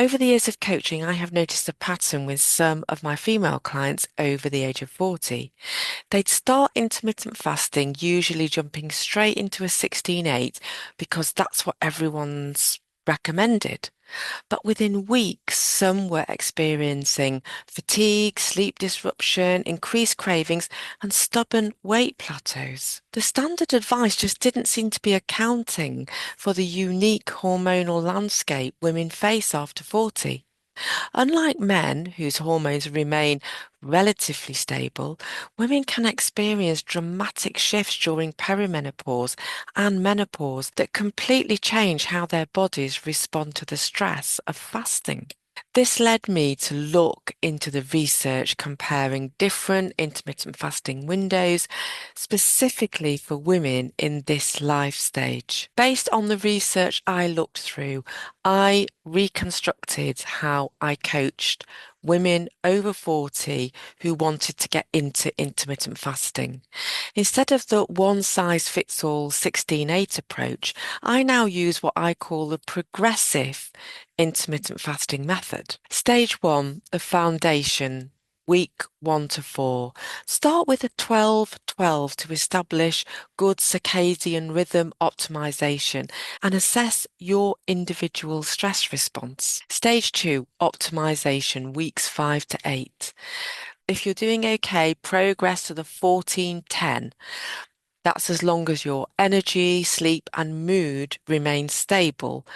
Over the years of coaching, I have noticed a pattern with some of my female clients over the age of 40. They'd start intermittent fasting, usually jumping straight into a 16/8 because that's what everyone's recommended. But within weeks, some were experiencing fatigue, sleep disruption, increased cravings, and stubborn weight plateaus. The standard advice just didn't seem to be accounting for the unique hormonal landscape women face after 40. Unlike men, whose hormones remain relatively stable, women can experience dramatic shifts during perimenopause and menopause that completely change how their bodies respond to the stress of fasting. This led me to look into the research comparing different intermittent fasting windows, specifically for women in this life stage. Based on the research I looked through, I reconstructed how I coached women over 40 who wanted to get into intermittent fasting. Instead of the one-size-fits-all 16/8 approach, I now use what I call the progressive intermittent fasting method. Stage 1, the foundation, week 1 to 4. Start with a 12-12 to establish good circadian rhythm optimization and assess your individual stress response. Stage 2, optimization, weeks 5 to 8. If you're doing okay, progress to the 14-10. That's as long as your energy, sleep, and mood remain stable.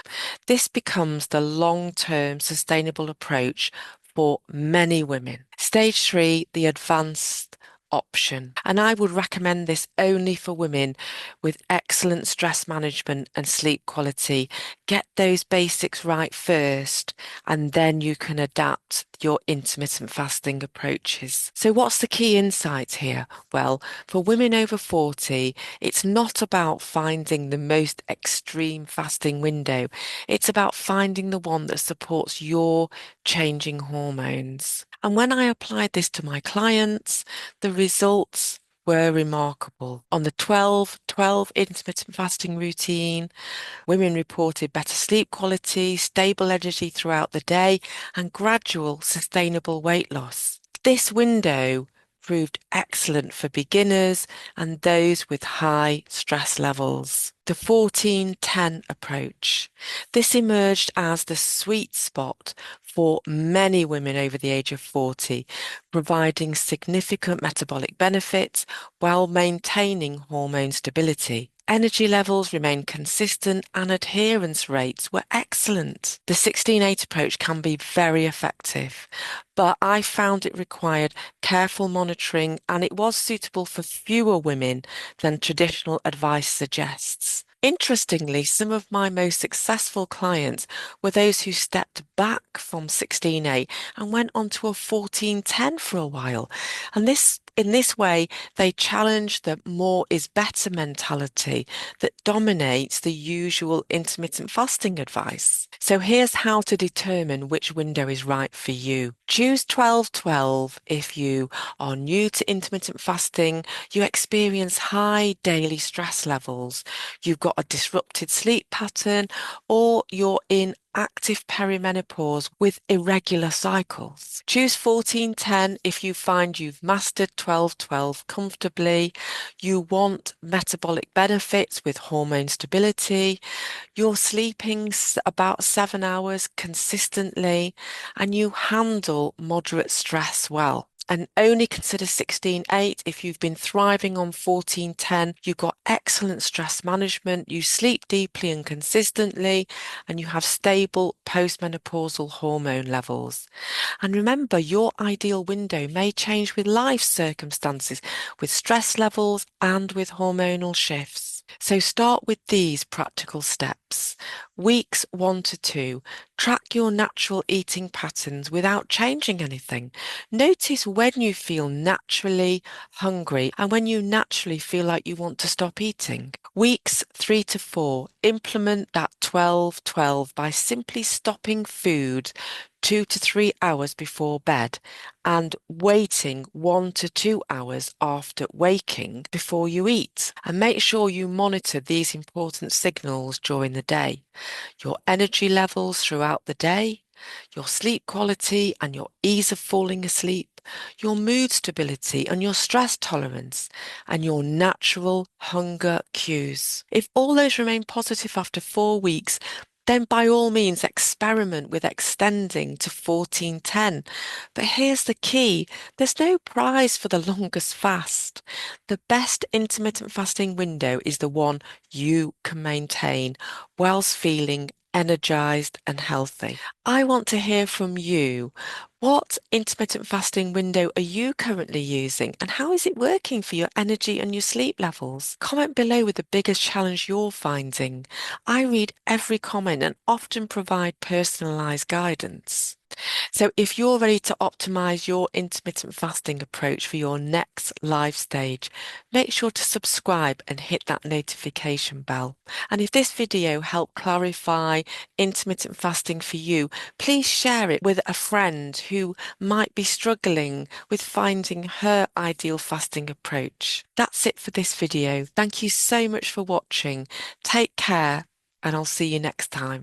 This becomes the long-term sustainable approach for many women. Stage 3, the advanced option. And I would recommend this only for women with excellent stress management and sleep quality. Get those basics right first, and then you can adapt your intermittent fasting approaches. So what's the key insight here? Well, for women over 40, it's not about finding the most extreme fasting window. It's about finding the one that supports your changing hormones. And when I applied this to my clients, the results were remarkable. On the 12-12 intermittent fasting routine, women reported better sleep quality, stable energy throughout the day, and gradual sustainable weight loss. This window proved excellent for beginners and those with high stress levels. The 14-10 approach. This emerged as the sweet spot for many women over the age of 40, providing significant metabolic benefits while maintaining hormone stability. Energy levels remained consistent and adherence rates were excellent. The 16/8 approach can be very effective, but I found it required careful monitoring and it was suitable for fewer women than traditional advice suggests. Interestingly, some of my most successful clients were those who stepped back from 16/8 and went on to a 14-10 for a while. And in this way, they challenged the more is better mentality that dominates the usual intermittent fasting advice. So here's how to determine which window is right for you. Choose 12-12 if you are new to intermittent fasting, you experience high daily stress levels, you've got a disrupted sleep pattern, or you're in active perimenopause with irregular cycles. Choose 14-10 if you find you've mastered 12-12 comfortably, you want metabolic benefits with hormone stability, you're sleeping about 7 hours consistently, and you handle moderate stress well. And only consider 16/8 if you've been thriving on 14-10, you've got excellent stress management, you sleep deeply and consistently, and you have stable postmenopausal hormone levels. And remember, your ideal window may change with life circumstances, with stress levels, and with hormonal shifts. So start with these practical steps. Weeks 1 to 2, track your natural eating patterns without changing anything. Notice when you feel naturally hungry and when you naturally feel like you want to stop eating. Weeks 3 to 4, implement that 12-12 by simply stopping food 2 to 3 hours before bed and waiting 1 to 2 hours after waking before you eat. And make sure you monitor these important signals during the day. Your energy levels throughout the day, your sleep quality and your ease of falling asleep, your mood stability and your stress tolerance, and your natural hunger cues. If all those remain positive after 4 weeks, then by all means experiment with extending to 1410. But here's the key, there's no prize for the longest fast. The best intermittent fasting window is the one you can maintain whilst feeling energized and healthy. I want to hear from you. What intermittent fasting window are you currently using, and how is it working for your energy and your sleep levels? Comment below with the biggest challenge you're finding. I read every comment and often provide personalized guidance. So if you're ready to optimize your intermittent fasting approach for your next life stage, make sure to subscribe and hit that notification bell. And if this video helped clarify intermittent fasting for you, please share it with a friend who might be struggling with finding her ideal fasting approach. That's it for this video. Thank you so much for watching. Take care, and I'll see you next time.